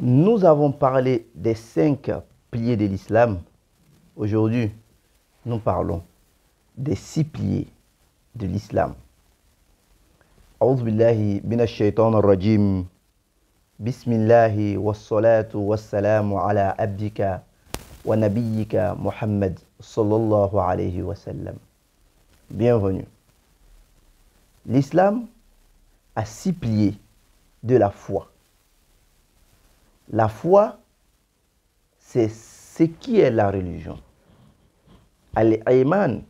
Nous avons parlé des 5 piliers de l'islam. Aujourd'hui, nous parlons des 6 piliers de l'islam. A'udhu billahi minash shaitanir rajim. Bismillahi wassalatu wassalamu ala abdika wa nabiyyika Muhammad sallallahu alayhi wa sallam. Bienvenue. L'islam a 6 piliers de la foi. La foi, c'est ce qui est la religion. Al-Iman,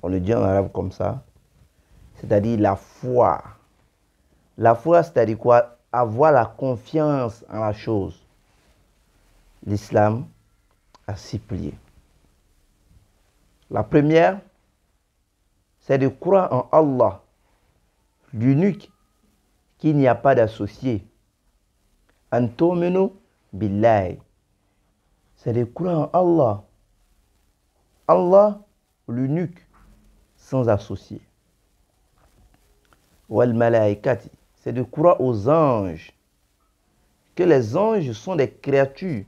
on le dit en arabe comme ça, c'est-à-dire la foi. La foi, c'est-à-dire quoi? Avoir la confiance en la chose. L'islam a 6 piliers. La première, c'est de croire en Allah, l'unique, qu'il n'y a pas d'associé. Antuminu billahi. C'est de croire en Allah. Allah, l'unique, sans associé. Wal malaikati. C'est de croire aux anges. Que les anges sont des créatures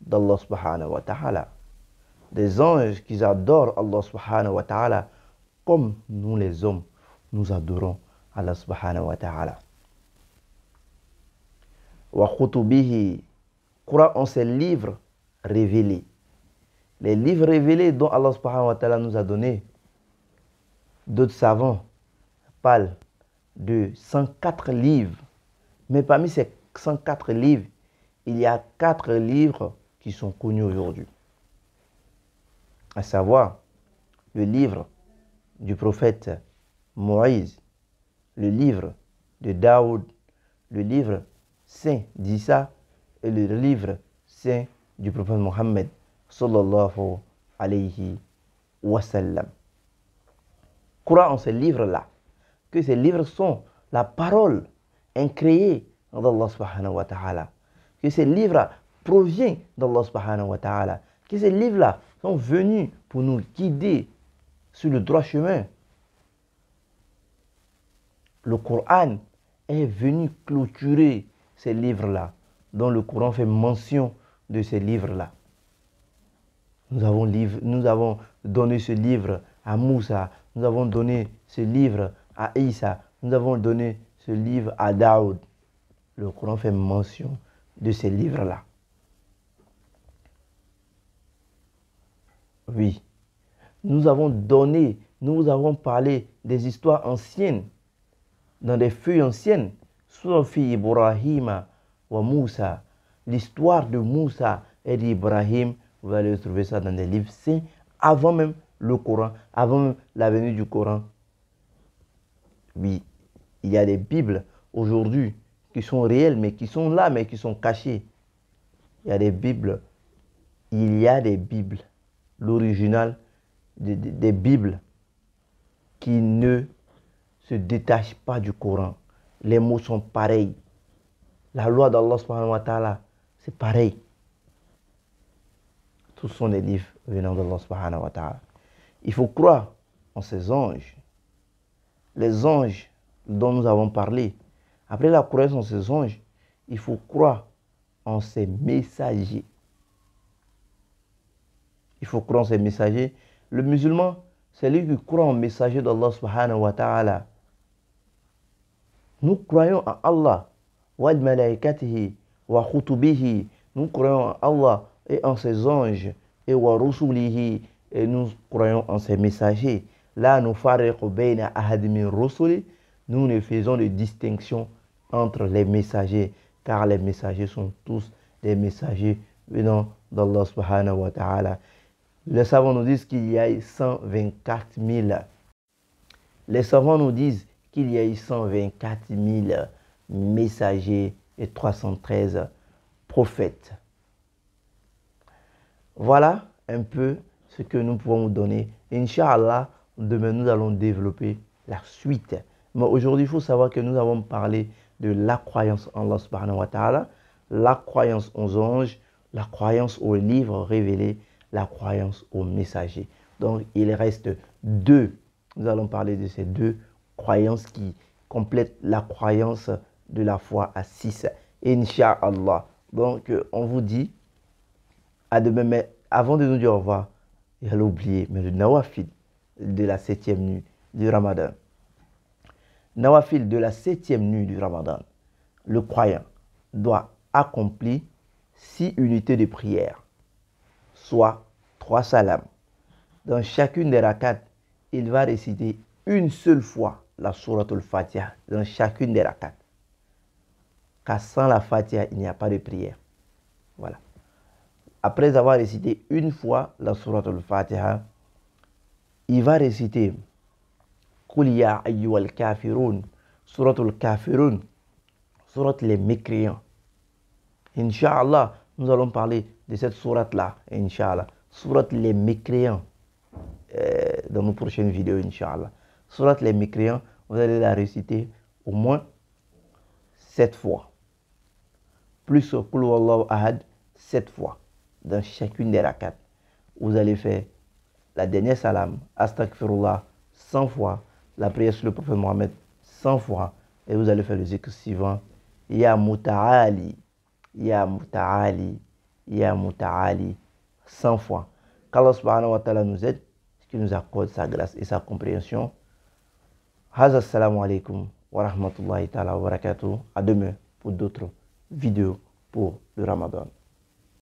d'Allah subhanahu wa ta'ala. Des anges qui adorent Allah subhanahu wa ta'ala comme nous les hommes, nous adorons Allah subhanahu wa ta'ala. Wa khutubihi, croire en ces livres révélés. Les livres révélés dont Allah subhanahu wa ta'ala nous a donné. D'autres savants parlent de 104 livres. Mais parmi ces 104 livres, il y a 4 livres qui sont connus aujourd'hui. À savoir, le livre du prophète Moïse, le livre de Daoud, le livre saint d'Issa et le livre saint du prophète Mohammed sallallahu alayhi wa sallam. Croire en ces livres-là, que ces livres sont la parole incréée d'Allah subhanahu wa ta'ala, que ces livres proviennent d'Allah subhanahu wa ta'ala, que ces livres-là sont venus pour nous guider sur le droit chemin. Le Coran est venu clôturer ces livres-là, dont le Coran fait mention de ces livres-là. Nous avons donné ce livre à Moussa, nous avons donné ce livre à Isa, nous avons donné ce livre à Daoud. Le Coran fait mention de ces livres-là. Oui, nous avons parlé des histoires anciennes, dans des feuilles anciennes, Sufi Ibrahim wa Moussa, l'histoire de Moussa et d'Ibrahim, vous allez trouver ça dans des livres saints, avant même le Coran, avant même la venue du Coran. Oui, il y a des Bibles aujourd'hui qui sont réelles, mais qui sont là, mais qui sont cachées. Il y a des Bibles, l'original des Bibles qui ne se détachent pas du Coran. Les mots sont pareils. La loi d'Allah subhanahu wa ta'ala, c'est pareil. Tous sont des livres venant d'Allah subhanahu wa ta'ala. Il faut croire en ces anges. Les anges dont nous avons parlé. Après la croyance en ces anges, il faut croire en ces messagers. Il faut croire en ces messagers. Le musulman, c'est lui qui croit en messager d'Allah subhanahu wa ta'ala. Nous croyons en Allah, wa malaikatihi, wa khutubihi. Nous croyons en Allah et en ses anges, et wa rusulihi, et nous croyons en ses messagers. Là, nous fariqu bayna ahad min rusuli. Nous ne faisons de distinction entre les messagers, car les messagers sont tous des messagers venant d'Allah subhanahu wa ta'ala. Les savants nous disent qu'il y a 124 000. Les savants nous disent qu'il y a eu 124 000 messagers et 313 prophètes. Voilà un peu ce que nous pouvons vous donner. Inch'Allah, demain nous allons développer la suite. Mais aujourd'hui, il faut savoir que nous avons parlé de la croyance en Allah subhanahu wa ta'ala, la croyance aux anges, la croyance aux livres révélés, la croyance aux messagers. Donc, il reste 2. Nous allons parler de ces 2 croyances qui complètent la croyance de la foi à 6. Inch'Allah. Donc, on vous dit à demain. Mais avant de nous dire au revoir, il a oublié, mais le Nawafil de la 7e nuit du Ramadan. Nawafil de la 7e nuit du Ramadan. Le croyant doit accomplir 6 unités de prière, soit 3 salams. Dans chacune des rakats, il va réciter une seule fois la sourate al-Fatiha dans chacune des rakats. Car sans la Fatiha, il n'y a pas de prière. Voilà. Après avoir récité une fois la sourate al-Fatiha, il va réciter Qul ya ayyuhal kafirun, sourate al-Kafirun, sourate les mécréants. Inch'Allah, nous allons parler de cette sourate-là, Inch'Allah. Sourate les mécréants, dans nos prochaines vidéos, Inch'Allah. Sourate les mécréants, vous allez la réciter au moins 7 fois. Plus Qul Huwallahu Ahad, 7 fois. Dans chacune des rakats. Vous allez faire la dernière salam, Astaghfirullah, 100 fois. La prière sur le prophète Mohammed, 100 fois. Et vous allez faire le zikr suivant. Ya Muta'ali, Ya Muta'ali, Ya Muta'ali, 100 fois. Qu'Allah subhanahu wa ta'ala nous aide, qu'il nous accorde sa grâce et sa compréhension. Hazza assalamu alaikum wa rahmatullahi ta'ala wa barakatuh. À demain pour d'autres vidéos pour le Ramadan.